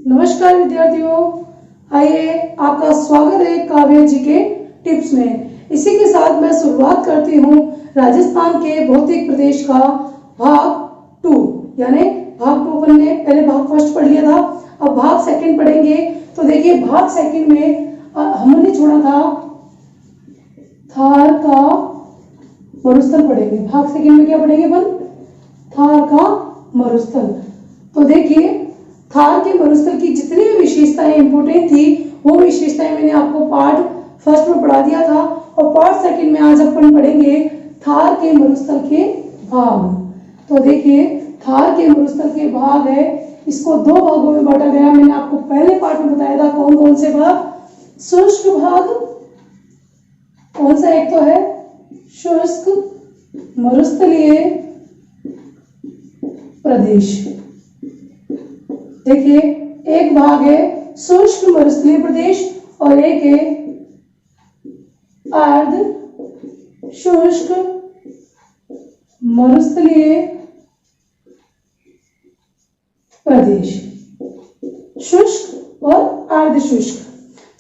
नमस्कार विद्यार्थियों, आइए आपका स्वागत है काव्य जी के टिप्स में। इसी के साथ मैं शुरुआत करती हूँ राजस्थान के भौतिक प्रदेश का भाग 2, यानी भाग 2 अपन ने पहले भाग फर्स्ट पढ़ लिया था, अब भाग सेकंड पढ़ेंगे। तो देखिए भाग सेकंड में हमने छोड़ा था थार का मरुस्थल पढ़ेंगे। भाग सेकंड में क्या पढ़ेंगे अपन? थार का मरुस्थल। तो देखिए थार के मरुस्थल की जितनी भी विशेषताएं इंपोर्टेंट थी वो विशेषताएं मैंने आपको पार्ट फर्स्ट में पढ़ा दिया था, और पार्ट सेकंड में आज अपन पढ़ेंगे थार के मरुस्थल के भाग। तो देखिए थार के मरुस्थल के भाग है, इसको दो भागों में बांटा गया। मैंने आपको पहले पार्ट में बताया था कौन कौन से भाग। शुष्क भाग कौन सा? एक तो है शुष्क मरुस्थलीय प्रदेश। देखिए एक भाग है शुष्क मरुस्थलीय प्रदेश और एक है अर्ध शुष्क मरुस्थलीय प्रदेश, शुष्क और अर्ध शुष्क।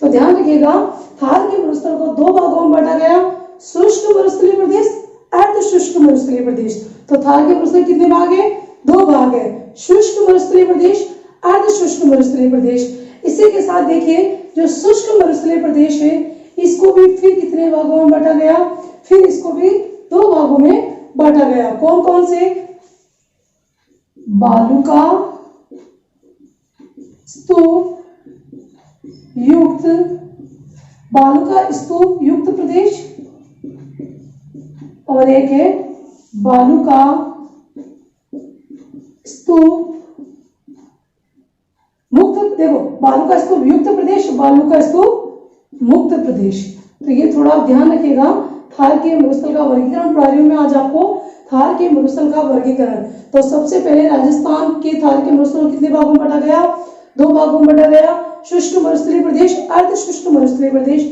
तो ध्यान रखिएगा थार के मरुस्थल को दो भागों में बांटा गया, शुष्क मरुस्थलीय प्रदेश, अर्ध शुष्क मरुस्थलीय प्रदेश। तो थार के मरुस्थल कितने भाग है? दो भाग है, शुष्क मरुस्थलीय प्रदेश, अर्ध शुष्क मरुस्थलीय प्रदेश। इसी के साथ देखिए जो शुष्क मरुस्थलीय प्रदेश है इसको भी फिर कितने भागों में बांटा गया? फिर इसको भी दो भागों में बांटा गया। कौन कौन से? बालुका स्तूप युक्त, बालुका स्तूप युक्त प्रदेश, और एक है बालुका स्तूप मुक्त। देखो बालुका स्तूप युक्त प्रदेश, बालुका स्तूप मुक्त प्रदेश। तो ये थोड़ा ध्यान रखिएगा। थार के मरुस्थल का वर्गीकरण पढ़ा रही हूं मैं आज आपको, थार के मरुस्थल का वर्गीकरण। तो सबसे पहले राजस्थान के थार के मरुस्थल कितने भागों में बांटा गया? दो भागों में बांटा गया, शुष्क मरुस्थलीय प्रदेश, अर्ध शुष्क मरुस्थलीय प्रदेश।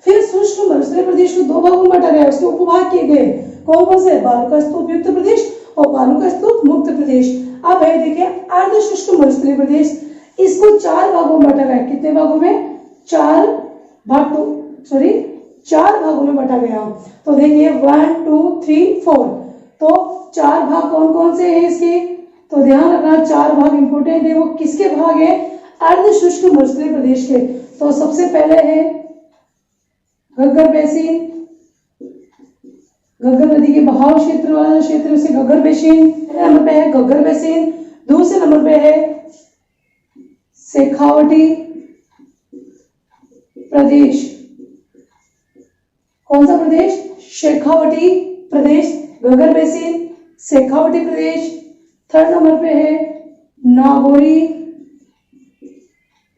फिर शुष्क मरुस्थलीय प्रदेश को दो भागों में बांटा गया, उसके उपभाग किए गए। कौन कौन से? बालुका स्तूप युक्त प्रदेश और बालुका स्तूप मुक्त प्रदेश। अब है देखिए अर्ध शुष्क मरुस्थलीय प्रदेश, इसको चार भागों में बांटा गया। कितने भागों में? चार भागों में बांटा गया। तो देखिए 1 2 3 4। तो चार भाग कौन कौन से हैं इसके? तो ध्यान रखना चार भाग इंपोर्टेंट है। वो किसके भाग है? अर्ध शुष्क मरुस्थलीय प्रदेश के। तो सबसे पहले है घग्गर बेसिन, घग्गर नदी के बहाव क्षेत्र वाला क्षेत्र से घग्गर बेसिन। पहले नंबर पे है घग्गर बेसिन, दूसरे नंबर पे है शेखावटी प्रदेश। कौन सा प्रदेश? शेखावटी प्रदेश, घग्गर बेसिन, शेखावटी प्रदेश। थर्ड नंबर पे है नागौरी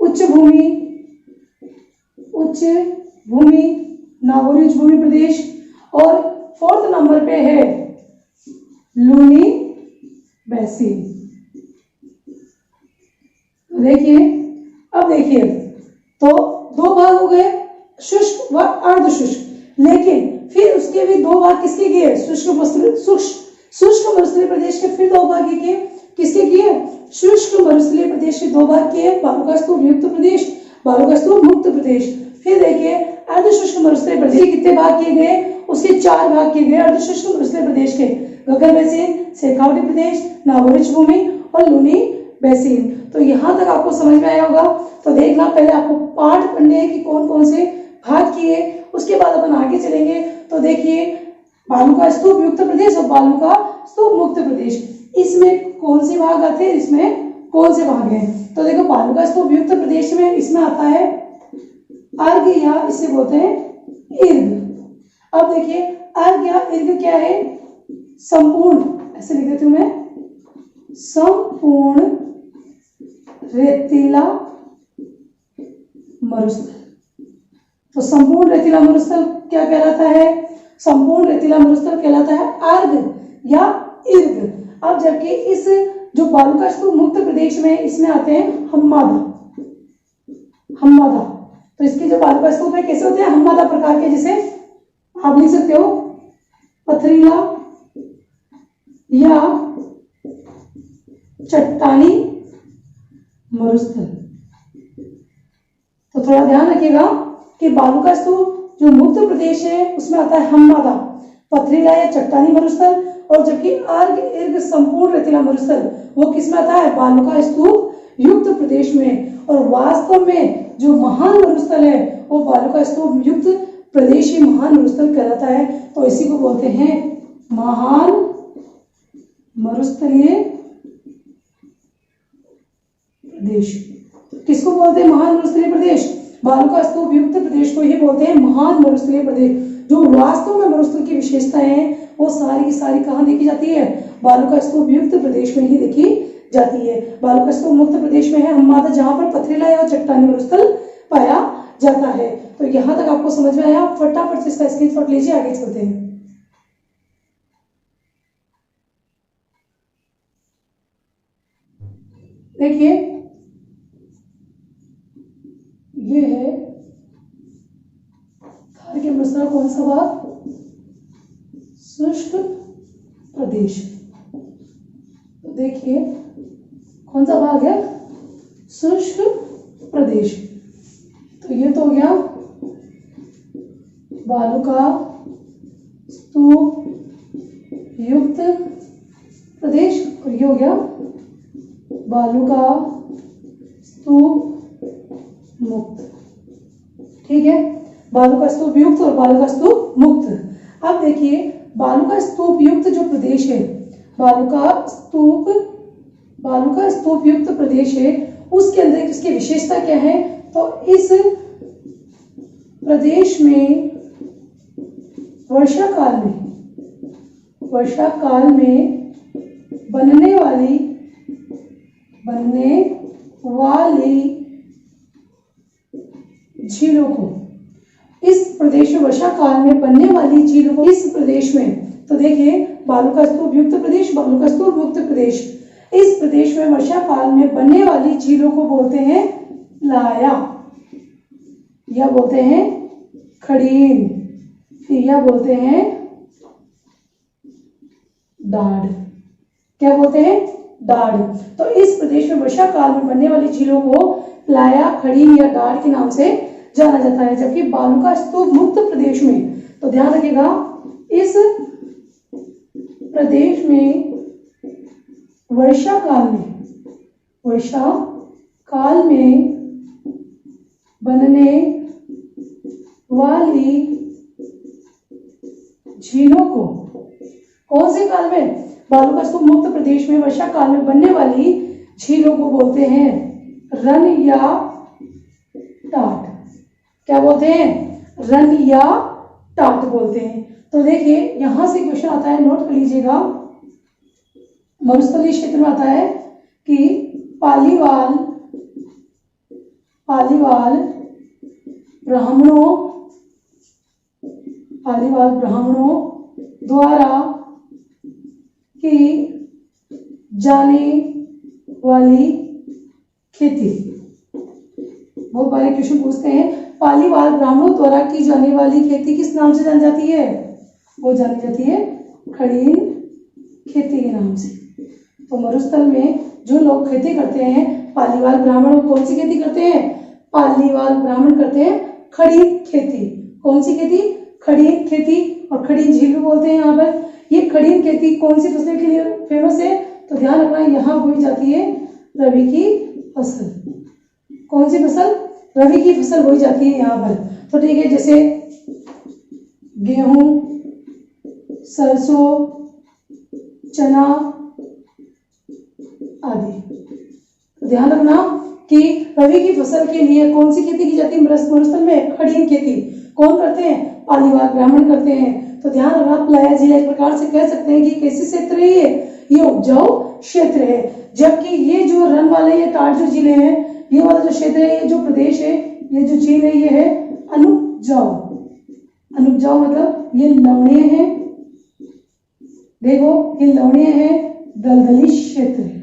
उच्च भूमि, नागौरी उच्च भूमि प्रदेश। और फोर्थ नंबर पे है लूनी बेसिन। देखिए अब देखिए तो दो भाग हो गए, शुष्क व अर्ध शुष्क। लेकिन फिर उसके भी दो भाग किसके किए? शुष्क मरुस्थलीय प्रदेश के फिर दो भाग किए। किसके किए? शुष्क मरुस्थलीय प्रदेश के दो भाग किए, बालुका स्तूप युक्त प्रदेश, बालुका स्तूप मुक्त प्रदेश। फिर देखिए अर्ध शुष्क मरुस्थलीय प्रदेश के कितने भाग किए गए? उसके चार भाग किए गए अर्ध शुष्क मरुस्थलीय प्रदेश के, घग्गर बेसिन, शेखावटी प्रदेश, नागौरी उच्च भूमि और लूनी बेसिन। तो यहां तक आपको समझ में आया होगा। तो देखना पहले आपको पार्ट पढ़ने हैं कि कौन कौन से भाग किए, उसके बाद अपन आगे चलेंगे। तो देखिए बालुका स्तूप युक्त प्रदेश और बालुका स्तूप मुक्त प्रदेश, इसमें कौन से भाग आते हैं? इसमें कौन से भाग हैं? तो देखो बालुका स्तूप युक्त प्रदेश में इसमें आता है अर्घ, या इसे बोलते हैं इर्ग। अब देखिए अर्घ या इर्ग क्या है? संपूर्ण, ऐसे लिख देती हूं मैं, संपूर्ण रेतीला मरुस्थल। तो संपूर्ण रेतीला मरुस्थल क्या कहलाता है? संपूर्ण रेतीला मरुस्थल कहलाता है अर्घ या इर्ग। अब जबकि इस जो बालुका स्तूप मुक्त प्रदेश में इसमें आते हैं हम्मादा। तो इसके जो बालुका स्तूप है कैसे होते हैं? हम्मादा प्रकार के, जिसे आप लिख सकते हो पथरीला या चट्टानी मरुस्थल। थोड़ा ध्यान रखिएगा कि बालू का स्तूप जो मुक्त प्रदेश है उसमें आता है हम्मादा, पथरीला या चट्टानी मरुस्थल, और जबकि अर्ग इर्ग संपूर्ण रेतीला मरुस्थल वो किस में आता है, बालू का स्तूप युक्त प्रदेश में। और वास्तव में जो महान मरुस्थल है वो बालू का स्तूप युक्त प्रदेश ही महान मरुस्थल कहलाता है। तो इसी को बोलते हैं महान मरुस्थलीय प्रदेश। किसको बोलते हैं महान मरुस्थलीय प्रदेश? बालू का स्तूप युक्त प्रदेश को ही बोलते हैं महान मरुस्थलीय प्रदेश। जो वास्तव में मरुस्थल की विशेषताएं हैं वो सारी की सारी कहाँ देखी जाती है, बालू का स्तूप युक्त प्रदेश में ही देखी जाती है। बालू का स्तूप मुक्त प्रदेश में है हम्मादा, जहां पर पथरीला या चट्टानी मरुस्थल पाया जाता है। तो यहां तक आपको समझ में आया? फटाफट से इसका स्क्रीनशॉट लीजिए, आगे चलते हैं। देखिए ये है थार के मरुस्थल कौन सा भाग, शुष्क प्रदेश। तो देखिए कौन सा भाग है, शुष्क प्रदेश। तो ये तो हो गया बालू का स्तूप युक्त प्रदेश, और ये हो गया बालू का स्तूप मुक्त। ठीक है, बालू का स्तूप युक्त और बालू का स्तूप मुक्त। अब देखिए बालू का स्तूप युक्त जो प्रदेश है, बालू का स्तूप युक्त प्रदेश है, उसके अंदर इसकी विशेषता क्या है? तो इस प्रदेश में वर्षा काल में बनने वाली झीलों को, इस प्रदेश में वर्षा काल में बनने वाली झीलों को इस प्रदेश में, तो देखिए बालू का स्तूप युक्त प्रदेश, बालू का स्तूप मुक्त प्रदेश, इस प्रदेश में वर्षा काल में बनने वाली झीलों को बोलते हैं प्लाया, या बोलते हैं खड़ीन, फिर या बोलते हैं डाढ़। क्या बोलते हैं? डाढ़। तो इस प्रदेश में वर्षा काल में बनने वाली झीलों को प्लाया, खड़ीन या डाढ़ के नाम से जाना जाता है। जबकि बालू का स्तूप मुक्त प्रदेश में, तो ध्यान रखिएगा, इस प्रदेश में वर्षा काल में बनने वाली झीलों को, कौन से काल में? बालू का स्तूप मुक्त प्रदेश में वर्षा काल में बनने वाली झीलों को बोलते हैं रन या टाट। क्या बोलते हैं? रन या टाट बोलते हैं। तो देखिए यहां से क्वेश्चन आता है, नोट कर लीजिएगा। मरुस्थलीय क्षेत्र में आता है कि पालीवाल ब्राह्मणों द्वारा की जाने वाली खेती। बहुत बार क्वेश्चन पूछते हैं, पालीवाल ब्राह्मणों द्वारा की जाने वाली खेती किस नाम से जानी जाती है? वो जानी जाती है खड़ीन खेती के नाम से। तो मरुस्थल में जो लोग खेती करते हैं, पालीवाल ब्राह्मण कौन सी खेती करते हैं? पालीवाल ब्राह्मण करते हैं खड़ीन खेती। कौन सी खेती? खड़ीन खेती। और खड़ीन झील भी बोलते हैं यहाँ पर। ये खड़ीन खेती कौन सी फसल के लिए फेमस है? तो ध्यान रखना, यहाँ बोई जाती है रबी की फसल। कौन सी फसल? रबी की फसल बोई जाती है यहाँ पर। तो ठीक है, जैसे गेहूं, सरसों, चना आदि। तो ध्यान रखना कि रबी की फसल के लिए कौन सी खेती की जाती है मरुस्थल में? खड़ीन खेती। कौन करते हैं? पालीवाल ब्राह्मण करते हैं। तो ध्यान रखना, प्लाया जिला एक प्रकार से कह सकते हैं कि कैसे क्षेत्र है ये उपजाऊ क्षेत्र है। जबकि ये जो रन वाले, ये टाट जो जिले हैं, ये वाला जो क्षेत्र है, ये जो प्रदेश है, ये जो झील है, ये है अनुपजाऊ। अनुपजाऊ मतलब ये लवणीय है। देखो ये लवणीय है, दलदली क्षेत्र है।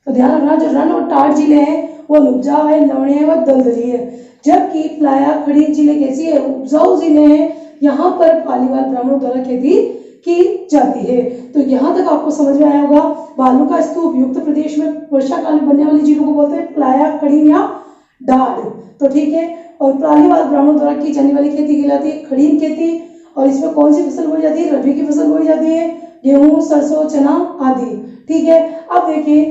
तो ध्यान रखना, जो रन और टाट जिले हैं वो उपजाऊ है, लवणीय है, व दलदली है। जबकि प्लाया, खड़ीन जिले कैसी है? उपजाऊ जिले हैं। यहाँ पर पालीवाल ब्राह्मणों द्वारा खेती की जाती है। तो यहाँ तक आपको समझ में आया होगा। बालू का स्तूप युक्त प्रदेश में वर्षा काल में बनने वाली झीलों को बोलते हैं प्लाया, खड़ीन या डाढ़। तो ठीक है। और परालीवाल ब्राह्मणों द्वारा की जाने वाली खेती कहलाती है खड़ीन खेती। और इसमें कौन सी फसल बोई जाती है? रबी की फसल बोई जाती है, गेहूं, सरसों, चना आदि। ठीक है। अब देखिए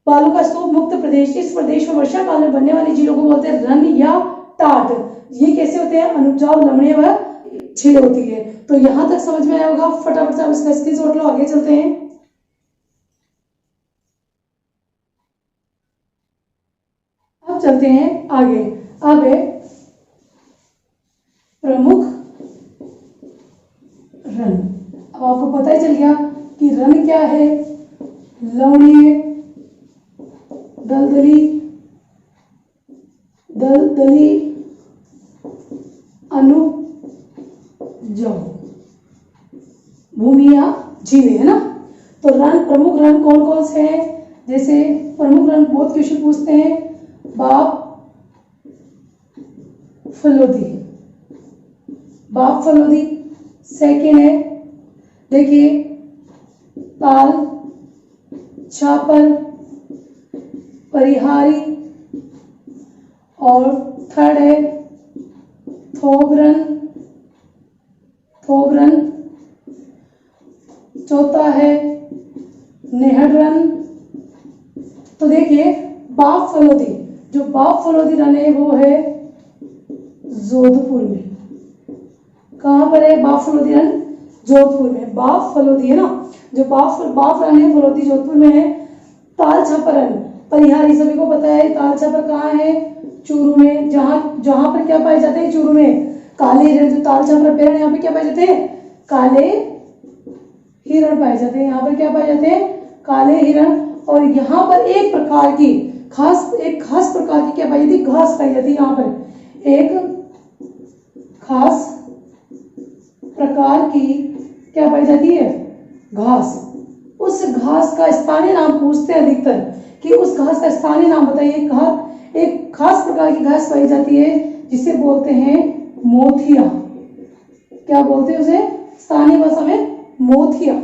बालू का स्तूप मुक्त प्रदेश, इस प्रदेश में वर्षा काल में बनने वाली झीलों को बोलते हैं रन या टाट। ये कैसे होते हैं? अनुपजाऊ, लवणीय व झील होती है। तो यहां तक समझ में आया होगा। फटाफट से आप इसका स्क्रीनशॉट लो, आगे चलते हैं। अब चलते हैं आगे। अब है प्रमुख रन। अब आपको पता ही चल गया कि रन क्या है। लवणीय, दलदली, अनुपजाऊ भूमि या झीलें, है ना। तो रन, प्रमुख रन कौन कौन से हैं? जैसे प्रमुख रन बहुत क्वेश्चन पूछते हैं। बाप फलोदी, बाप फलोदी। सेकेंड है देखिए ताल छापर, परिहारी। और थर्ड है थोबरन, चौथा है नेहडरन। तो देखिए बाप फलोदी, जो बाप फलोदी रन है वो है जोधपुर में। कहां पर है बाप फलोदी रन? जोधपुर में। बाप फलोदी है ना, जो बाप रन है फलोदी जोधपुर में है। ताल छापर रन परिहारी, सभी को पता है ताल छापर कहाँ है? चूरू में। जहां पर क्या पाए जाते हैं? चूरू में काले हिरण। जो ताल छापर अभ्यारण्य, यहाँ पे क्या पाए जाते हैं? काले हिरण पाए जाते हैं। यहाँ पर क्या पाए जाते हैं? काले हिरण। और यहाँ पर एक प्रकार की खास प्रकार की क्या पाई जाती है? घास पाई जाती है। यहाँ पर एक खास प्रकार की क्या पाई जाती है? घास। उस घास का स्थानीय नाम पूछते हैं अधिकतर कि उस घास का स्थानीय नाम बताइए। एक खास प्रकार की घास पाई जाती है जिसे बोलते हैं मोथिया। क्या बोलते हैं उसे स्थानीय भाषा में? मोथिया।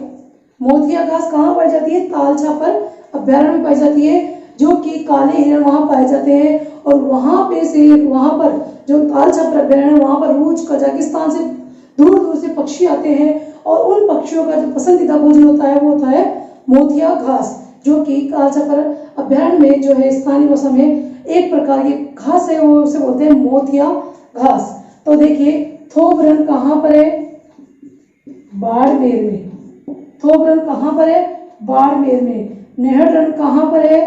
मोथिया घास कहाँ पाई जाती है? ताल छापर अभ्यारण्य में पाई जाती है, जो कि काले हिरण वहां पाए जाते हैं। और वहां पर जो ताल छापर अभ्यारण्य, वहां पर रूस, कजाकिस्तान से दूर दूर से पक्षी आते हैं। और उन पक्षियों का जो पसंदीदा भोजन होता है वो होता है मोथिया घास, जो कि ताल छापर अभ्यारण्य में जो है स्थानीय भाषा में एक प्रकार की घास है, वो उसे बोलते हैं मोथिया घास। तो देखिए थोबरन कहाँ पर है? बाड़मेर में। थोबरन कहाँ पर है? बाड़मेर में। नेहडरन कहाँ पर है?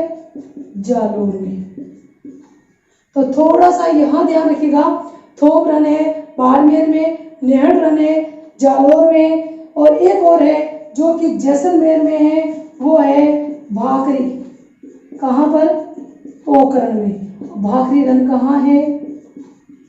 जालौर में। तो थोड़ा सा यहाँ ध्यान रखिएगा, थोबरन है बाड़मेर में, नेहडरन है जालौर में, और एक और है जो कि जैसलमेर में है, वो है भाकरी। कहाँ पर? पोखरण में। भाकरी रन कहाँ है?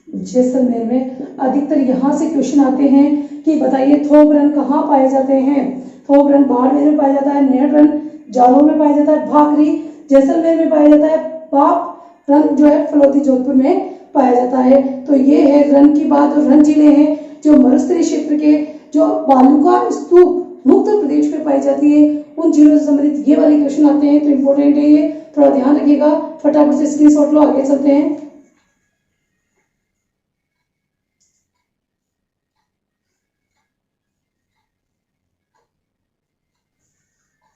जैसलमेर में। अधिकतर यहाँ से क्वेश्चन आते हैं कि बताइए थोबरन कहाँ पाए जाते हैं? थोबरन बाड़मेर में पाया जाता है, नेहडरन जालौर में पाया जाता है, भाकरी जैसलमेर में पाया जाता है, बाप रन जो है फलोदी जोधपुर में पाया जाता है। तो ये है रन की बात। और रन जिले हैं जो मरुस्थलीय क्षेत्र के जो बालू का स्तूप मुक्त प्रदेश में पाई जाती है, उन जिलों से संबंधित ये वाले क्वेश्चन आते हैं। तो इंपॉर्टेंट है ये, थोड़ा ध्यान रखिएगा। फटाफट से स्क्रीनशॉट लो, आगे चलते हैं।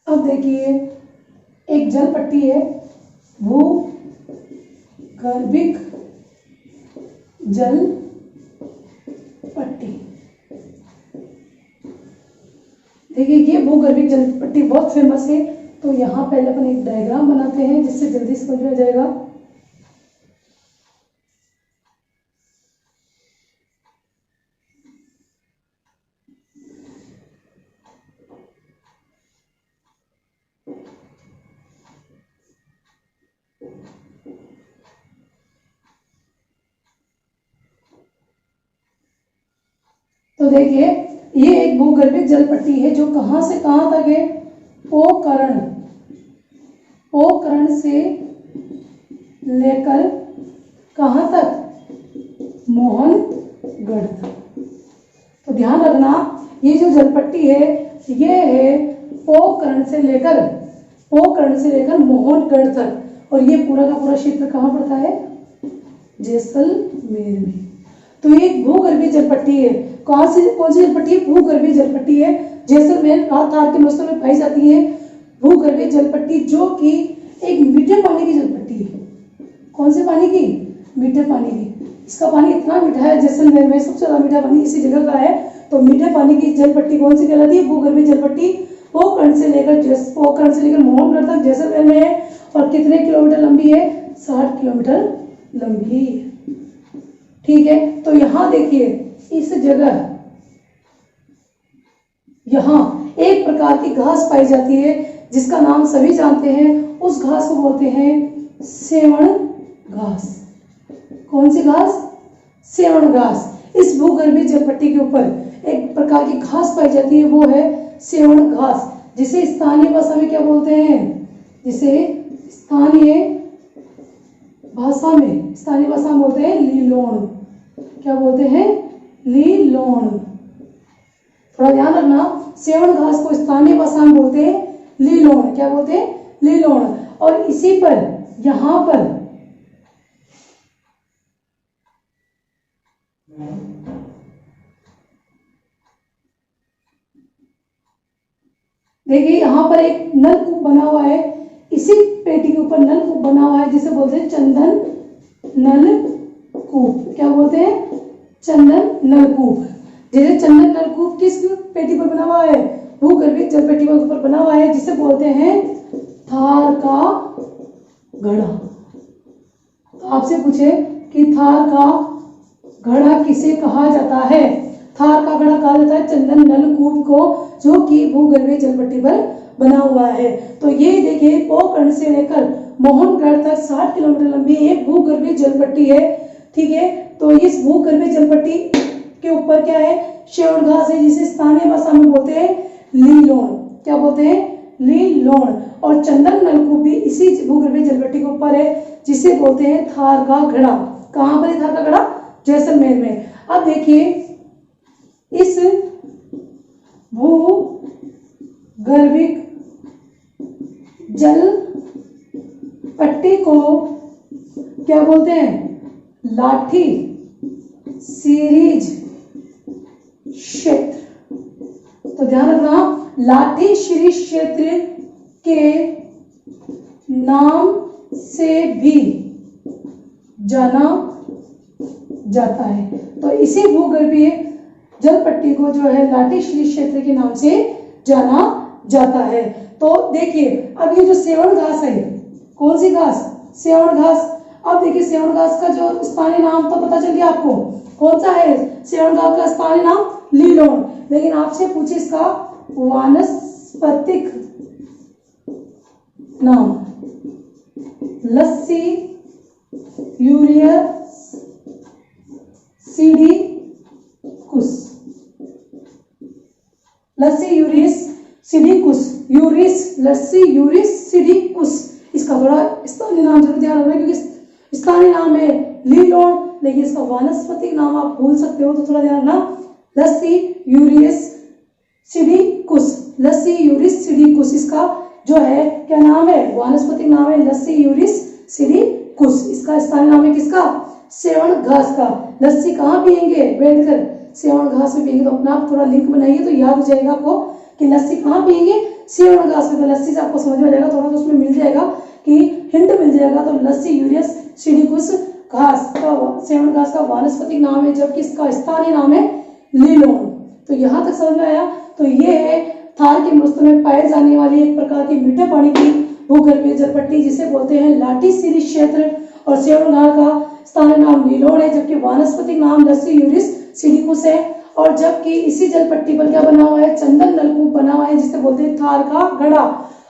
अब देखिए एक जल पट्टी है, भूगर्भिक जल पट्टी। देखिए ये भूगर्भिक जल पट्टी बहुत फेमस है। तो यहाँ पहले अपन एक डायग्राम बनाते हैं जिससे जल्दी समझ में आ जाएगा। तो देखिए ये एक भूगर्भिक जल पट्टी है जो कहां से कहां तक है? पोखरण से लेकर कहां तक? मोहनगढ़ तक। तो ध्यान रखना ये जो जल पट्टी है ये है पोखरण से लेकर मोहनगढ़ तक। और ये पूरा का पूरा क्षेत्र कहाँ पड़ता है? जैसलमेर में। तो ये एक भूगर्भीय जलपट्टी है। कौन सी जलपट्टी है? भूगर्भीय जलपट्टी है। जैसलमेर थार के मौसम में पाई जाती है भूगर्भीय जलपट्टी, जो कि एक मीठे पानी की जलपट्टी है। कौन से पानी की? मीठे पानी की। इसका पानी इतना मीठा है, जैसलमेर में सबसे ज्यादा मीठा पानी इसी जगह का है। तो मीठे पानी की जलपट्टी कौन सी कहलाती है? भूगर्भीय जलपट्टी। पोखरण से लेकर मोहनगढ़ तक जैसलमेर में है। और कितने किलोमीटर लंबी है? 60 किलोमीटर लंबी है। ठीक है, तो यहां देखिए इस जगह यहां एक प्रकार की घास पाई जाती है जिसका नाम सभी जानते हैं। उस घास को बोलते हैं सेवण घास। कौन सी घास? सेवण घास। इस भूगर्भीय जलपट्टी के ऊपर एक प्रकार की घास पाई जाती है, वो है सेवण घास, जिसे स्थानीय भाषा में क्या बोलते हैं? जिसे स्थानीय भाषा में बोलते हैं लीलोण। क्या बोलते हैं? लीलोण। थोड़ा ध्यान रखना, सेवण घास को स्थानीय भाषा में बोलते हैं लीलोण। क्या बोलते हैं? लीलोण। और इसी पर यहां पर देखिए यहां पर एक नलकूप बना हुआ है। इसी पेटी के ऊपर नलकूप बना हुआ है जिसे बोलते हैं चंदन नलकूप। क्या बोलते हैं? चंदन नलकूप। जैसे चंदन नलकूप किस पेटी पर बना हुआ है? भूगर्भीय जलपेटी के ऊपर बना हुआ है, जिसे बोलते हैं थार का घड़ा। आपसे पूछे कि थार का घड़ा किसे कहा जाता है? थार का घड़ा कहा जाता है चंदन नलकूप को, जो कि भूगर्भीय जलपट्टी पर बना हुआ है। तो ये देखिए पोखरण से लेकर मोहनगढ़ तक 60 किलोमीटर लंबी एक भूगर्भीय जलपट्टी है। ठीक है, तो इस भूगर्भीय जलपट्टी के ऊपर क्या है? सेवण घास है, जिसे स्थानीय भाषा में बोलते हैं लीलोण। क्या बोलते हैं? लीलोण। और चंदन नलकूप भी इसी भूगर्भीय जलपट्टी के ऊपर है, जिसे बोलते हैं थार का घड़ा। कहां पर है थार का घड़ा? जैसलमेर में। अब देखिए इस भूगर्भीय जल पट्टी को क्या बोलते हैं? लाठी सीरीज क्षेत्र। तो ध्यान रखना, लाठी सीरीज क्षेत्र के नाम से भी जाना जाता है। तो इसी भूगर्भीय जलपट्टी को जो है लाठी सीरीज क्षेत्र के नाम से जाना जाता है। तो देखिए अब ये जो सेवण घास है, कौन सी घास? सेवण घास। अब देखिए सेवण घास का जो स्थानीय नाम तो पता चल गया आपको, कौन सा है? सेवण घास का स्थानीय नाम लीलोण। लेकिन आपसे पूछे इसका वानस्पतिक नाम लस्सी यूरियस सिडिकुस। लस्सी यूरिस सिडिकुस। लस्सी यूरिस सिडिकुस। इसका बड़ा स्थानीय नाम जरूर ध्यान रखना, क्योंकि स्थानीय नाम है लीलोण, लेकिन इसका वानस्पतिक नाम आप भूल सकते हो, तो थोड़ा ध्यान रखना। लस्सी यूरियस सिडिकुस। लस्सी यूरिस सिडिकुस इसका जो है क्या नाम है? वानस्पतिक नाम है लस्सी यूरिस सिडिकुस। इसका स्थानीय नाम है किसका? सेवण घास का। लस्सी कहाँ पियेंगे? बैठकर सेवण घास में पियेंगे। तो अपना आप थोड़ा लिंक बनाइए तो याद हो जाएगा आपको कि लस्सी कहाँ पियेंगे? सेवण घास में। तो लस्सी से आपको समझ में आ जाएगा, थोड़ा तो उसमें मिल जाएगा कि हिंट मिल जाएगा। तो लस्सी यूरियस सिडिकुस घास का, सेवण घास का वानस्पतिक नाम है, जबकि इसका स्थानीय नाम है लीलोण। तो यहां तक समझ में आया। तो ये है थार के मरुस्थल में पाए जाने वाली एक प्रकार की मीठे पानी की भूगर्भीय जलपट्टी, जिसे बोलते हैं लाठी सीरीज क्षेत्र। और सेवण घास का स्थानीय नाम लीलोण है, जबकि वानस्पतिक नाम लस्सी यूरिस सिडिकुस है। और जबकि इसी जलपट्टी पर क्या बना हुआ है? चंदन नलकूप बना हुआ है, जिसे बोलते हैं थार का घड़ा।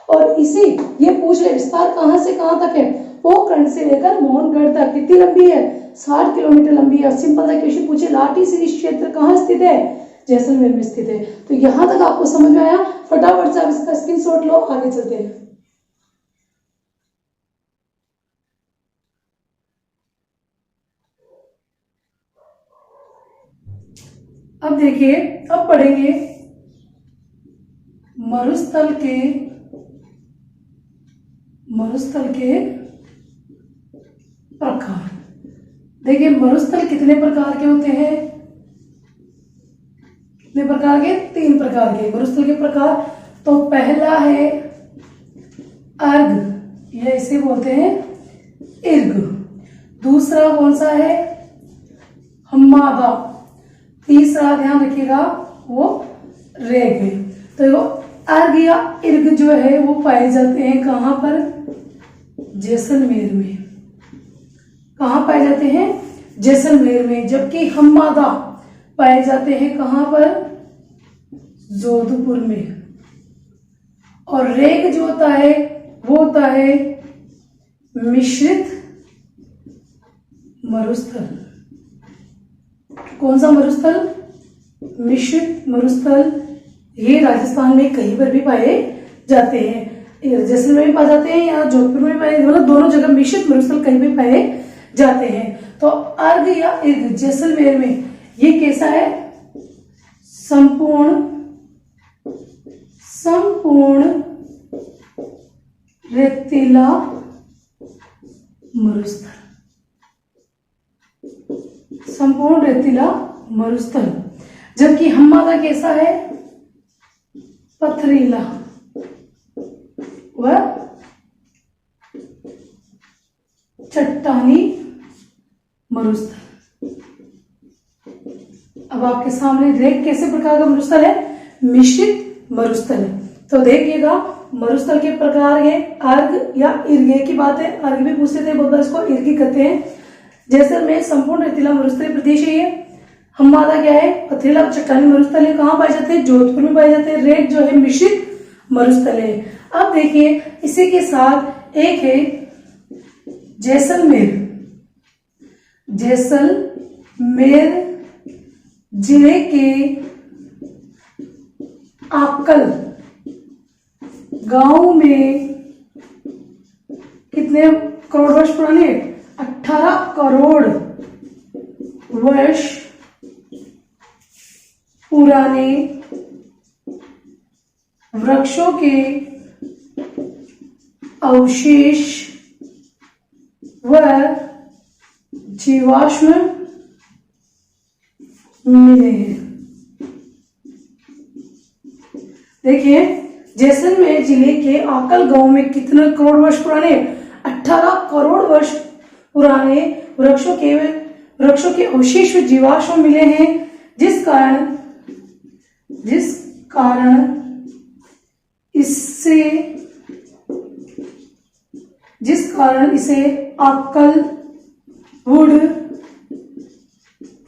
और इसी ये पूछ रहे विस्तार कहां से कहां तक है? पोखरण से लेकर मोहनगढ़ तक। कितनी लंबी है? 60 किलोमीटर लंबी है। सिंपल सा क्वेश्चन पूछे लाठी सीरीज क्षेत्र कहां स्थित है? जैसलमेर में स्थित है। तो यहां तक आपको समझ में आया। फटाफट से आप इसका स्क्रीनशॉट लो, आगे चलते हैं। अब देखिए, अब पढ़ेंगे मरुस्थल के प्रकार। देखिए मरुस्थल कितने प्रकार के होते हैं, कितने प्रकार के, 3 प्रकार के मरुस्थल के प्रकार। तो पहला है अर्घ, यह इसे बोलते हैं इर्ग। दूसरा कौन सा है, हम्मादा। तीसरा ध्यान रखिएगा वो रेग है। तो वो अर्घ या इर्ग जो है वो पाए जाते हैं कहां पर, जैसलमेर में। कहां पाए जाते हैं, जैसलमेर में। जबकि हम्मादा पाए जाते हैं कहां पर, जोधपुर में। और रेग जो होता है वो होता है मिश्रित मरुस्थल। कौन सा मरुस्थल, मिश्रित मरुस्थल। ये राजस्थान में कहीं पर भी पाए जाते हैं, जैसलमेर में पाए जाते हैं या जोधपुर में पाए, मतलब दोनों जगह मिश्रित मरुस्थल कहीं भी पाए जाते हैं। तो अर्घ या इर्ग जैसलमेर में ये कैसा है, संपूर्ण रेतीला मरुस्थल, संपूर्ण रेतीला मरुस्थल। जबकि हम्मादा कैसा है, पथरीला व चट्टानी मरुस्थल। अब आपके सामने रेग कैसे प्रकार का मरुस्थल है, मिश्रित मरुस्थल है। तो देखिएगा मरुस्थल के प्रकार है, अर्घ या इर्ग की बात है, अर्घ भी पूछते थे बहुत बार, इसको इर्ग कहते हैं। जैसलमेर संपूर्ण रेतीला मरुस्थलीय प्रदेश है ये। हम्मादा क्या है, पथरीला चट्टानी मरुस्थल है। कहाँ पाए जाते हैं, जोधपुर में पाए जाते हैं। रेग जो है मिश्रित मरुस्थल है। अब देखिए इसी के साथ एक है जैसलमेर। जैसलमेर जिले के आकल गांव में कितने करोड़ वर्ष पुराने, 18 करोड़ वर्ष पुराने वृक्षों के अवशेष व जीवाश्म मिले हैं। देखिए जैसलमेर जिले के आकल गांव में कितने करोड़ वर्ष पुराने, 18 करोड़ वर्ष पुराने वृक्षों के अवशेष व जीवाश्म मिले हैं, जिस कारण इसे आकल वुड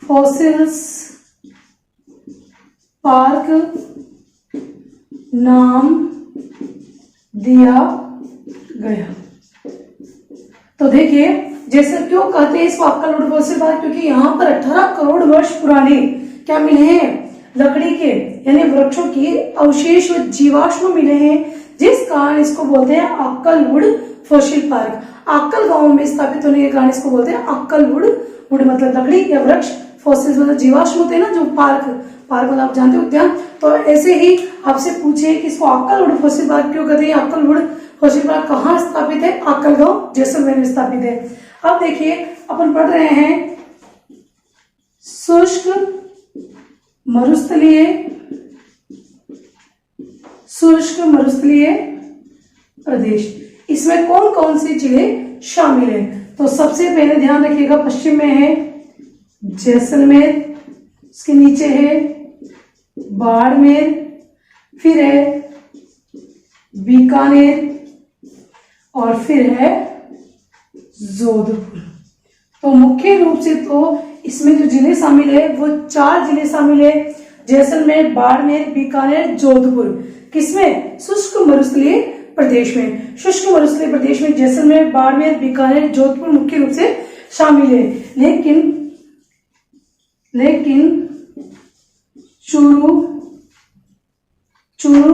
फॉसिल्स पार्क नाम दिया गया। तो देखिए जैसे क्यों कहते हैं इसको आकल वुड फॉसिल पार्क, क्योंकि यहाँ पर 18 करोड़ वर्ष पुराने क्या मिले हैं, लकड़ी के यानी वृक्षों के अवशेष व जीवाश्म मिले हैं, जिस कारण इसको बोलते हैं आकल वुड फॉसिल पार्क। आकल गांव में स्थापित होने के कारण इसको बोलते हैं आकल वुड मतलब लकड़ी या वृक्ष, फॉसिल्स मतलब जीवाश्म होते हैं ना, जो पार्क मतलब आप जानते हो उद्यान। तो ऐसे ही आपसे पूछे कि इसको आकल वुड फॉसिल पार्क क्यों कहते हैं, आकल वुड फॉसिल पार्क कहाँ स्थापित है, आकल गांव जैसलमेर में स्थापित है। अब देखिए अपन पढ़ रहे हैं शुष्क मरुस्थलीय प्रदेश। इसमें कौन कौन से जिले शामिल है, तो सबसे पहले ध्यान रखिएगा पश्चिम में है जैसलमेर, उसके नीचे है बाड़मेर, फिर है बीकानेर और फिर है जोधपुर। तो मुख्य रूप से तो इसमें जो जिले शामिल है वो 4 जिले शामिल है, जैसलमेर, बाड़मेर, बीकानेर, जोधपुर। किसमें, शुष्क मरुस्थलीय प्रदेश में। शुष्क मरुस्थलीय प्रदेश में जैसलमेर, बाड़मेर, बीकानेर, जोधपुर मुख्य रूप से शामिल है। लेकिन चूरू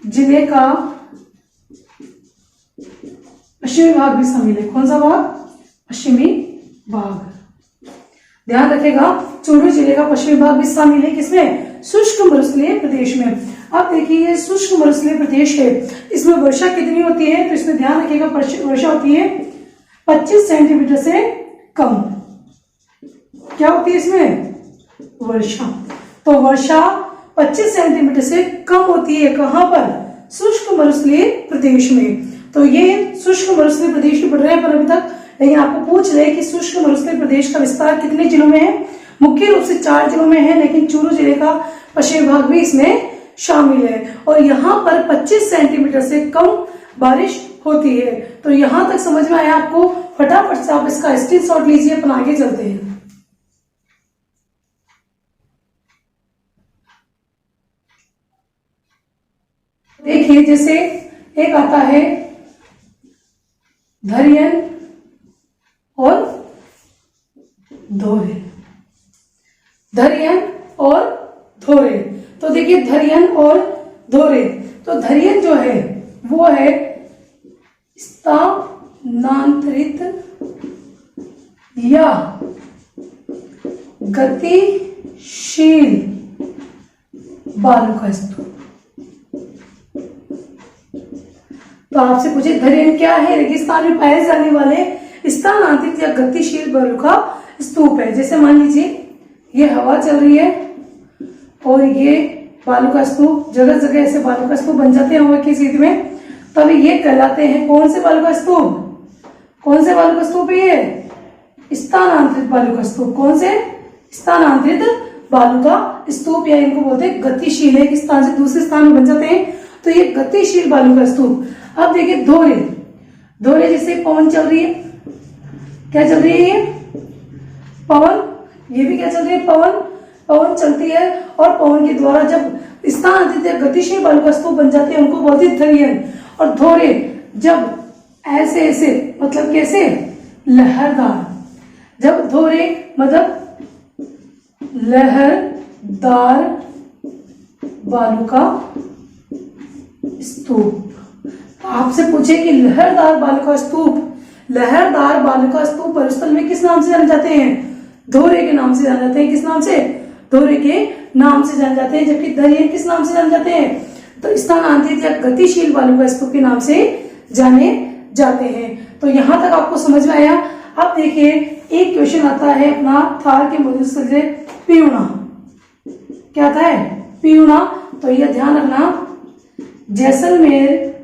जिले का पश्चिमी भाग भी शामिल है। कौन सा भाग, पश्चिमी भाग। ध्यान रखेगा चूरू जिले का पश्चिमी भाग भी शामिल है किसमें, शुष्क मरुस्थलीय प्रदेश में। अब देखिए ये शुष्क मरुस्थलीय प्रदेश है, इसमें वर्षा कितनी होती है, तो इसमें ध्यान रखिएगा वर्षा होती है 25 सेंटीमीटर से कम। क्या होती है इसमें? वर्षा। तो वर्षा 25 सेंटीमीटर से कम होती है कहां पर? शुष्क मरुस्थलीय प्रदेश में। तो ये शुष्क मरुस्थलीय प्रदेश में पढ़ रहे हैं पर अभी तक, लेकिन आपको पूछ रहे कि शुष्क मरुस्थलीय प्रदेश का विस्तार कितने जिलों में है? मुख्य रूप से 4 जिलों में है, लेकिन चूरू जिले का पश्चिमी भाग भी इसमें शामिल है। और यहाँ पर 25 सेंटीमीटर से कम बारिश होती है। तो यहां तक समझ में आया आपको? फटाफट से आप इसका स्क्रीनशॉट लीजिए, अपन आगे चलते हैं। देखिए, जैसे एक आता है धरियन और धोरे, धरियन और धोरे। तो देखिए धरियन और धोरे, तो धरियन जो है वो है स्थानांतरित या गतिशील बालू का स्तूप। तो आपसे पूछे धरियन क्या है? रेगिस्तान में पाए जाने वाले स्थानांतरित या गतिशील बालू का स्तूप है। जैसे मान लीजिए ये हवा चल रही है और ये बालू का स्तूप, जगह जगह ऐसे बालू का स्तूप बन जाते हैं हवा की स्थिति में, तब ये कहलाते हैं कौन से बालू का स्तूप? कौन से बालू का स्तूप है ये? स्थानांतरित बालू का स्तूप। कौन से? स्थानांतरित बालू का स्तूप, या इनको बोलते हैं गतिशील, एक स्थान से दूसरे स्थान में बन जाते हैं, तो ये गतिशील बालू का स्तूप। अब देखिए धोरे, धोरे जैसे पवन चल रही है, क्या चल रही है ये? पवन। ये भी क्या चल रही है? पवन। पवन चलती है और पवन के द्वारा जब स्थानांतरित या गतिशील बालू का स्तूप बन जाते हैं उनको बोलते हैं धरियन। और धोरे जब ऐसे ऐसे, मतलब कैसे? लहरदार। जब धोरे मतलब लहरदार बालू का स्तूप। तो आपसे पूछे कि लहरदार बालू का स्तूप, लहरदार बालू का स्तूप मरुस्थल में किस नाम से जाने जाते हैं? धोरे के नाम से जाने जाते हैं। किस नाम से? धोरे के नाम से जाने जाते हैं। जबकि धरियन किस नाम से जाने जाते हैं? तो स्थानांतरित या गतिशील बालू का स्तूप के नाम से जाने जाते हैं। तो यहां तक आपको समझ में आया। अब देखिए एक क्वेश्चन आता है अपना थार के मॉड्यूल से, पियूना। क्या आता है? पियूना। तो यह ध्यान रखना, जैसलमेर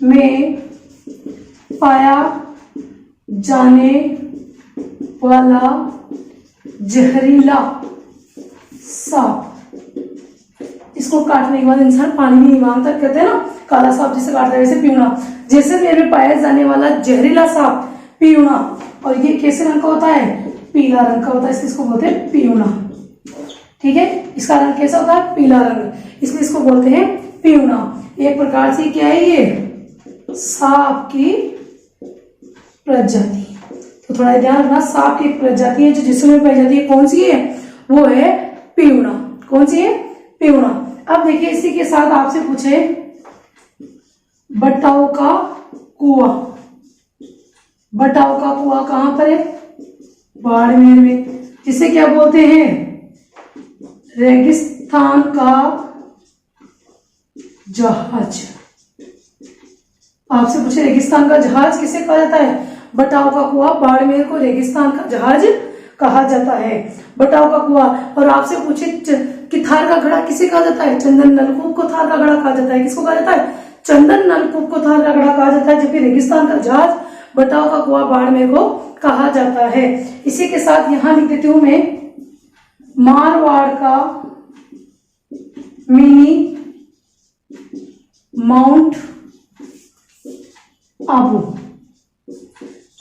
में पाया जाने वाला जहरीला सांप, इसको काटने के बाद इंसान पानी भी नहीं मांगता, कहते हैं ना काला सांप जिसे काटता है, वैसे पियूना। जैसलमेर में पाया जाने वाला जहरीला सांप पियूना, और ये कैसे रंग का होता है? पीला रंग का होता है, इसको बोलते हैं पियूना। ठीक है, इसका रंग कैसा होता है? पीला रंग, इसलिए इसको बोलते हैं पियूना। एक प्रकार से क्या है ये? सांप की प्रजाति। तो थोड़ा ध्यान रखना, सांप की प्रजाति है जो जैसलमेर में पाई जाती है, कौन सी है? वो है पियूना। कौन सी है? पियूना। अब देखिए इसी के साथ आपसे पूछे बटाऊ का कुआं। बटाऊ का कुआं कहां पर है? बाड़मेर में। जिसे क्या बोलते हैं? रेगिस्तान का जहाज। आपसे पूछे रेगिस्तान का जहाज किसे कहा जाता है? बटाऊ का कुआं, बाड़मेर को रेगिस्तान का जहाज कहा जाता है। बटाऊ का कुआं। और आपसे पूछे कि थार का घड़ा किसे कहा जाता है? चंदन नलकूप को थार का घड़ा कहा जाता है। किसको कहा जाता है? चंदन नलकूप को थार का घड़ा कहा जाता है। जबकि रेगिस्तान का जहाज, बटाऊ का कुआं, बाड़मेर को कहा जाता है। इसी के साथ यहां लिख देती हूं मैं, मारवाड़ का मिनी माउंट आबू।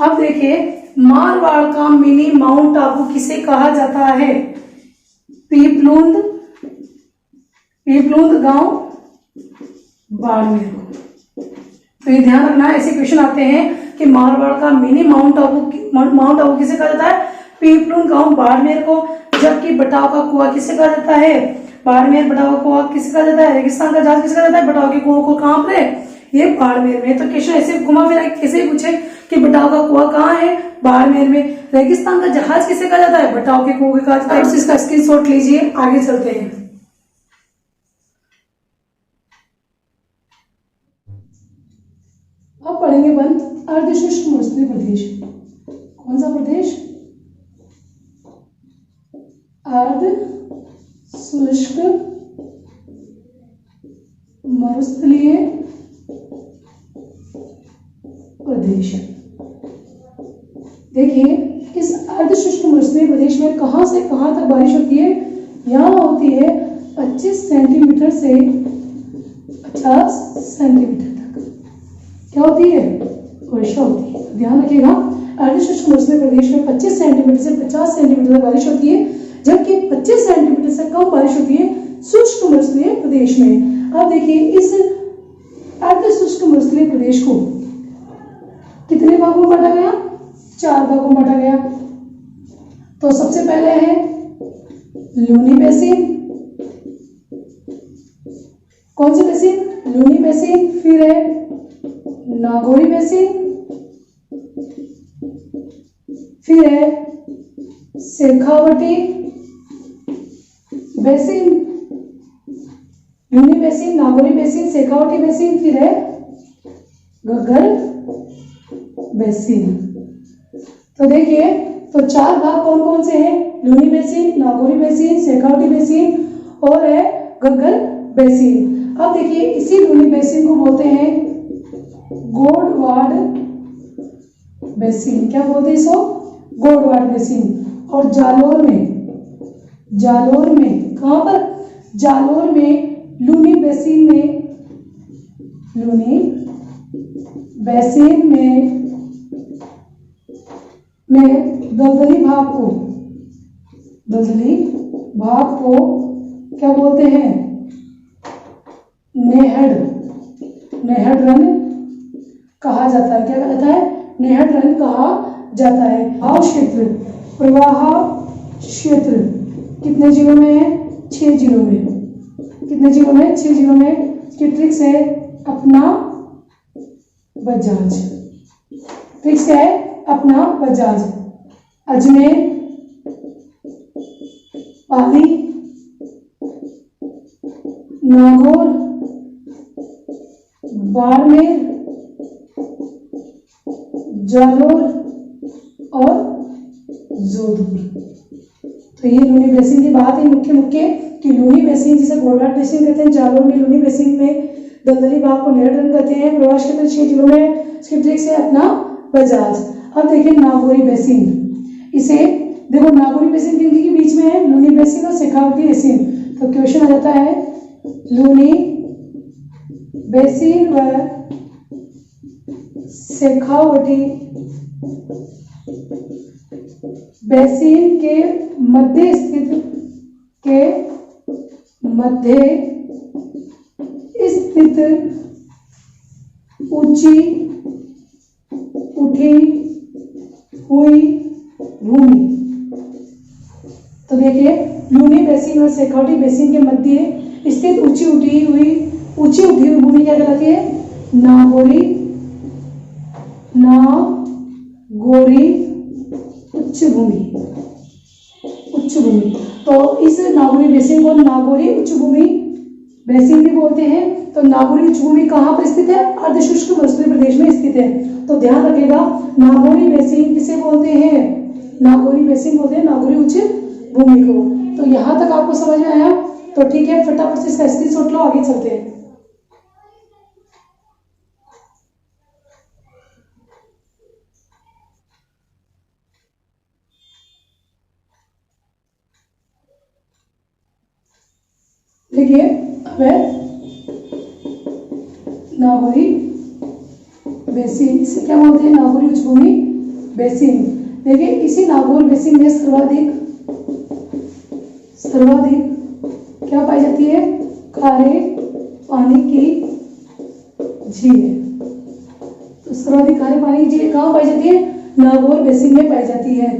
अब देखिए मारवाड़ का मिनी माउंट आबू किसे कहा जाता है? पीपलूंद, पीपलूंद गांव, बाड़मेर को। तो ये ध्यान रखना, ऐसे क्वेश्चन आते हैं कि मारवाड़ का मिनी माउंट आबू किसे कहा जाता है? पीपलूंद गांव, बाड़मेर को। जबकि बटाऊ का कुआं किसे कहा जाता है? बाड़मेर। बटाऊ का कुआं किसे कहा जाता है? रेगिस्तान का जहाज किसे कहा जाता है? बटाऊ के कुआं को कहां पर है? ये बाड़मेर में। तो क्वेश्चन ऐसे घुमा फिरा कैसे पूछे कि बटाऊ का कुआं कहाँ है? बाड़मेर में। रेगिस्तान का जहाज किसे कहा जाता है? बटाऊ के कुएं कहा जाता है। इसका स्क्रीनशॉट लीजिए, आगे चलते हैं। अब पढ़ेंगे अर्धशुष्क मरुस्थलीय प्रदेश। कौन सा प्रदेश? अर्ध शुष्क मरुस्थलीय प्रदेश। देखिए इस अर्ध शुष्क मरुस्थलीय प्रदेश में कहां से कहां तक बारिश होती है? यहाँ होती है 25 सेंटीमीटर से 50 सेंटीमीटर तक क्या होती है? वर्षा होती है। ध्यान रखिएगा, अर्ध शुष्क मरुस्थलीय प्रदेश में 25 सेंटीमीटर से 50 सेंटीमीटर तक बारिश होती है, जबकि 25 सेंटीमीटर से कम बारिश होती है शुष्क मरुस्थलीय प्रदेश में। अब देखिए इस अर्ध शुष्क मरुस्थलीय प्रदेश को कितने भागों में बांटा गया? 4 भागों में बांटा गया। तो सबसे पहले है लूनी बेसिन। कौन सी बेसिन? लूनी बेसिन। फिर है नागोरी बेसिन, फिर है Shekhawati basin. Luni basin, Nagori basin, Shekhawati basin, फिर है घग्गर बेसिन। तो देखिए, तो 4 भाग कौन कौन से हैं? Luni basin, Nagori basin, Shekhawati basin और है घग्गर बेसिन। अब देखिए इसी लूनी बेसिन को बोलते हैं गोडवाड बेसिन। क्या बोलते हैं इसको? गोडवाड बेसिन। और जालोर में कहां पर? जालोर में लूनी बेसिन में दलदली भाग को क्या बोलते हैं? नेहड रन कहा जाता है। क्या कहा जाता है? नेहड रन कहा जाता है। प्रवाह क्षेत्र कितने जिलों में है? 6 जिलों में। कितने जिलों में? 6 जिलों में। इसकी ट्रिक्स है अपना बजाज। ट्रिक्स क्या है? अपना बजाज। अजमेर, पाली, नागौर, बाड़मेर, जालोर और जोधपुर। तो ये लूनी बेसिन की बात है मुख्य कि लूनी बेसिन जिसे गोडवाड बेसिन कहते हैं, जालोर में लूनी बेसिन में दलदली भाग को नेहड रन कहते हैं। प्रवाह क्षेत्र 6 जिलों में। इसकी ट्रिक्स है अपना बजाज। अब देखिए नागौरी बेसिन। इसे देखो, नागौरी बेसिन किनके के बीच में है? लूनी बेसिन और शेखावटी बेसिन। तो क्वेश्चन आ जाता है लूनी बेसिन व शेखावटी बेसिन के मध्य स्थित ऊंची उठी हुई भूमि। तो देखिए लूनी बेसिन और शेखावटी बेसिन के मध्य स्थित ऊंची उठी हुई भूमि क्या कहलाती है? नागौरी उच्च भूमि। तो इस नागौरी बेसिन को नागौरी उच्च भूमि बेसिन भी बोलते हैं। तो नागौरी उच्च भूमि कहाँ पर स्थित है? अर्ध शुष्क मरुस्थलीय प्रदेश में स्थित है। तो ध्यान रखिएगा, नागौरी बेसिन किसे बोलते हैं? नागौरी बेसिन बोलते हैं नागौरी उच्च भूमि को। तो यहां तक आपको समझ में आया? तो ठीक है, फटाफट से इसका स्क्रीनशॉट लो, आगे चलते हैं। देखिए अब है नागौरी बेसिन। इसे क्या बोलते हैं? नागौरी उच्च भूमि बेसिन। देखिए इसी नागौर बेसिन में सर्वाधिक क्या पाई जाती है? खारे पानी की झील। तो सर्वाधिक खारे पानी की झील कहाँ पाई जाती है? नागौर बेसिन में पाई जाती है।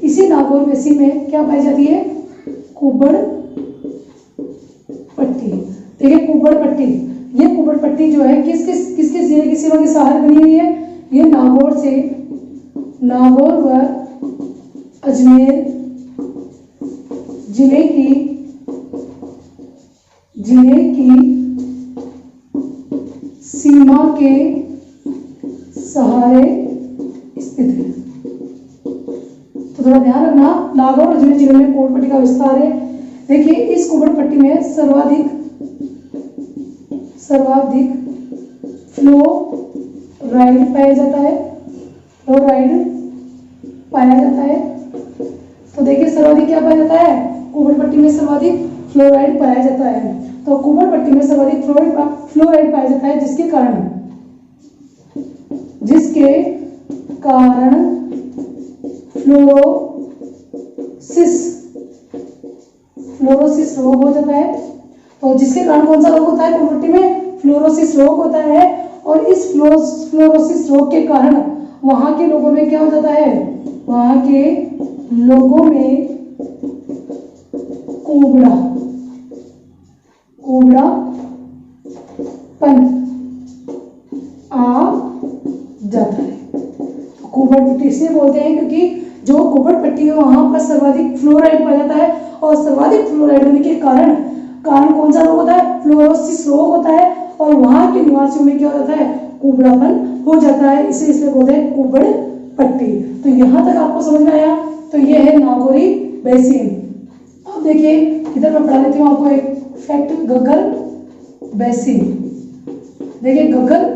इसी नागौर बेसिन में क्या पाई जाती है? कुब्बड़ पट्टी। देखिए कुब्बड़ पट्टी, ये कुब्बड़ पट्टी जो है किसके जिले की सीमा की सहारे बनी हुई है? ये नागौर व अजमेर जिले की सीमा के सहारे स्थित है। तो थोड़ा ध्यान रखना, जहाँ नागौर और अजमेर जिले में कुबड़ पट्टी का विस्तार है। देखिए इस कुबड़ पट्टी में सर्वाधिक फ्लोराइड पाया जाता है, फ्लोराइड पाया जाता है। तो देखिए सर्वाधिक क्या पाया जाता है, कुबड़ पट्टी में सर्वाधिक फ्लोराइड पाया जाता है। तो कुबड़ पट्टी में सर्वाधिक फ्लोराइड पाया जाता है, जिसके कारण फ्लोरोसिस रोग हो जाता है। तो जिसके कारण कौन सा रोग होता है, कुबड़ पट्टी में फ्लोरोसिस रोग होता है। और इस फ्लोरोसिस रोग के कारण वहां के लोगों में क्या हो जाता है, वहां के लोगों में कुबड़ापन आ जाता है। कुबड़ पट्टी इसलिए बोलते हैं क्योंकि जो कुबड़ पट्टी है वहां पर सर्वाधिक फ्लोराइड पाया जाता है, और सर्वाधिक फ्लोराइड होने के कारण कौन सा रोग होता है, फ्लोरोसिस रोग होता है। और वहां के निवासियों में क्या हो जाता है, कुबड़ापन हो जाता है, इसलिए बोलते हैं कुबड़ पट्टी। तो यहाँ तक आपको समझ में आया। तो ये है नागौरी बेसिन। अब देखिए इधर मैं पढ़ा देती हूँ आपको एक फैक्ट, घग्गर बेसिन। देखिए घग्गर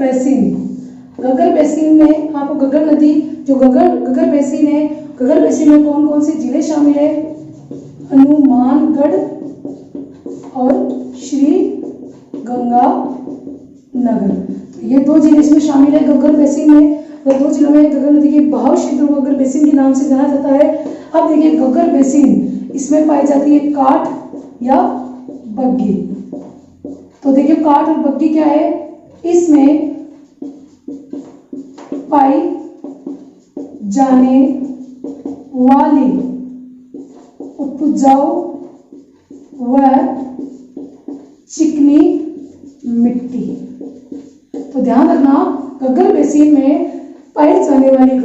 बेसिन में आपको घग्गर नदी, जो घग्गर बेसिन है, घग्गर बेसिन में कौन कौन से जिले शामिल है, हनुमानगढ़ और श्री गंगानगर। ये दो जिले इसमें शामिल है घग्गर बेसिन में। और दो जिलों में घग्गर नदी के बहाव क्षेत्र को घग्गर बेसिन के नाम से जाना जाता है। अब देखिए घग्गर बेसिन, इसमें पाई जाती है काठ या बग्गी। तो देखिए काठ और बग्गी क्या है, इसमें पाई जाने वाली उपजाऊ व चिकनी मिट्टी। तो ध्यान रखना, घग्गर बेसिन में पाई जाने वाली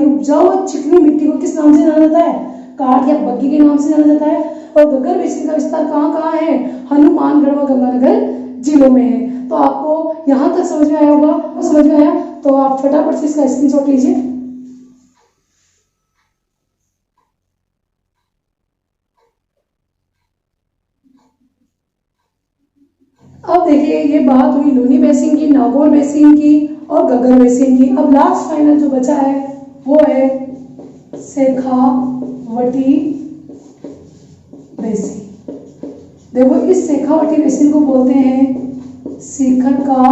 उपजाऊ और चिकनी मिट्टी को किस नाम से जाना जाता है, काठ या बग्गी के नाम से जाना जाता है। और घग्गर बेसिन का विस्तार कहाँ है, हनुमानगढ़ व गंगानगर जिलों में है। तो आपको यहाँ तक समझ में आया होगा। समझ में आया तो आप फटाफट से इसका स्क्रीनशॉट लीजिए। अब देखिए ये बात हुई लूनी बेसिन की, नागौर बेसिन की और घग्गर बेसिन की। अब लास्ट फाइनल जो बचा है वो है शेखावटी बेसिन। देखो इस शेखावटी बेसिन को बोलते हैं शिखर का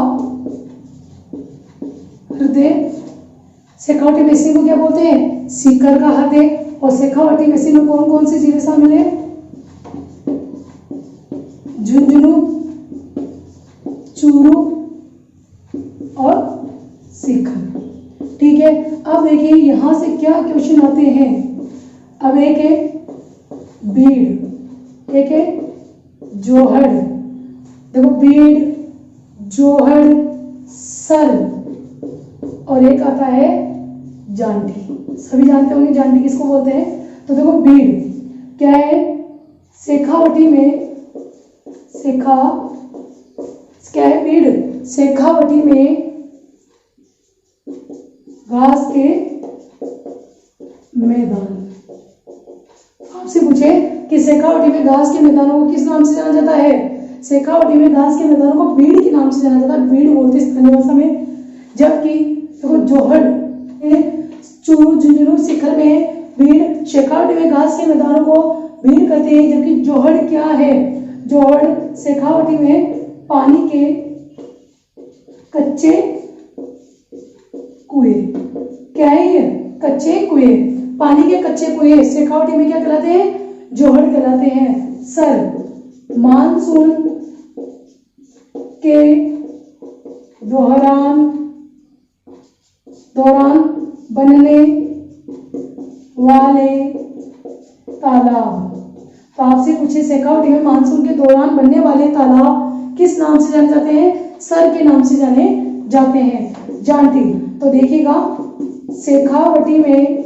हृदय। शेखावटी बेसिन को क्या बोलते हैं, शिखर का हृदय। और शेखावटी बेसिन में कौन कौन से जिले शामिल है, झुंझुनू, चूरू और सीकर। ठीक है। अब देखिए यहां से क्या क्वेश्चन आते हैं। अब एक है बीड़, एक है जोहड़। देखो बीड़, जोहड़, सर और एक आता है जांटी। सभी जानते होंगे जांटी किसको बोलते हैं। तो देखो बीड़ क्या है, शेखावटी में क्या है बीड़, शेखावटी में घास के मैदान। आपसे पूछे कि शेखावटी में घास के मैदानों को किस नाम से जाना जाता है, शेखावटी में घास के मैदानों को बीड़ के नाम से जाना जाता है, बीड़ बोलते हैं स्थानीय भाषा में। जबकि देखो जोहड़, चूरू, झुंझुनू, शिखर में बीड़, शेखावटी में घास के मैदानों को बीड़ कहते हैं। जबकि जोहड़ क्या है, जोहड़ शेखावटी में पानी के कच्चे कुएं। क्या है ये, कच्चे कुएं, पानी के कच्चे कुएं शेखावटी में क्या कहलाते हैं, जोहड़ कहलाते हैं। सर मानसून के दौरान बनने वाले तालाब। तो आपसे पूछे शेखावटी में मानसून के दौरान बनने वाले तालाब किस नाम से जाने जाते हैं, सर के नाम से जाने जाते हैं, जांटी। तो देखिएगा शेखावटी में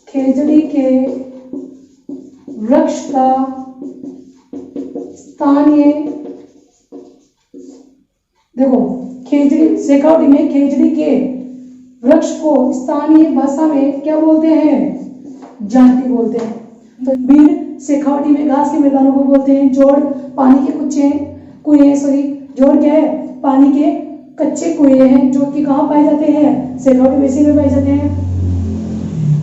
खेजड़ी के वृक्ष का स्थानीय देखो खेजड़ी, शेखावटी में खेजड़ी के वृक्ष को स्थानीय भाषा में क्या बोलते हैं? जांटी बोलते हैं। तो बीड़ शेखावटी में घास के मैदानों को बोलते हैं। जोड़ पानी के जोड़ क्या है? पानी के कच्चे कुएं हैं जो कि कहाँ पाए जाते हैं? शेखावटी बेसिन में पाए जाते हैं।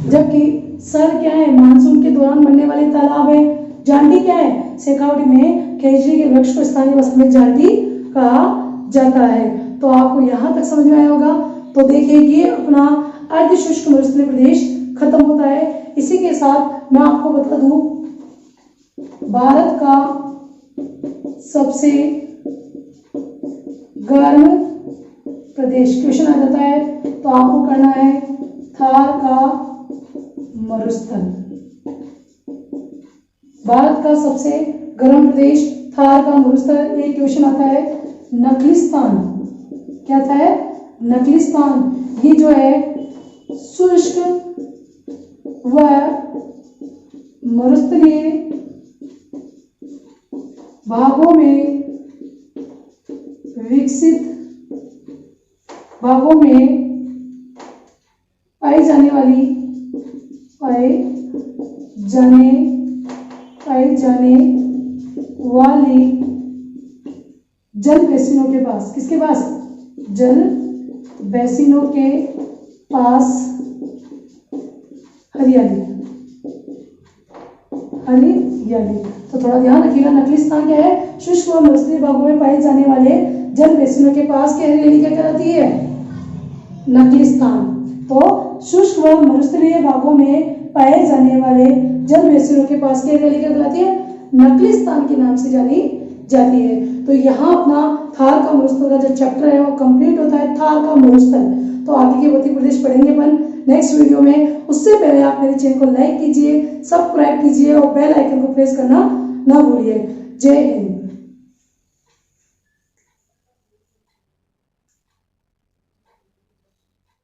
जबकि सर क्या है? मानसून के दौरान बनने वाले तालाब है। जांटी क्या है? शेखावटी में खेजड़ी के वृक्ष को स्थानीय भाषा में जांटी कहा जाता है। तो आपको यहाँ तक समझ में आया होगा। तो देखिए ये अपना अर्ध शुष्क मरुस्थलीय प्रदेश खत्म होता है। इसी के साथ मैं आपको बता दूं, भारत का सबसे गर्म प्रदेश क्वेश्चन आ जाता है तो आपको करना है थार का मरुस्थल। भारत का सबसे गर्म प्रदेश थार का मरुस्थल, एक क्वेश्चन आता है। नखलिस्तान, क्या आता है? नखलिस्तान, ये जो है शुष्क व मरुस्थलीय भागों में विकसित भागों में पाई जाने वाली जल बेसिनों के पास, किसके पास? जल बेसिनों के पास हरियाली। तो थोड़ा ध्यान रखिएगा, नखलिस्तान क्या है? शुष्क व मरुस्थलीय भागों में पाए जाने वाले जल बेसिनों के पास की हरियाली क्या कहलाती है? नखलिस्तान। तो शुष्क व मरुस्थलीय भागों में पाए जाने वाले जल बेसिनों के पास की हरियाली क्या कहलाती है? नखलिस्तान के नाम से जानी जाती है। तो यहाँ अपना थार का मरुस्थल का जो चैप्टर है वो कंप्लीट होता है, थार का मरुस्थल। तो आगे के मध्य प्रदेश पढ़ेंगे अपन नेक्स्ट वीडियो में। उससे पहले आप मेरे चैनल को लाइक कीजिए, सब्सक्राइब कीजिए और बेल आइकन को प्रेस करना ना भूलिए। जय हिंद।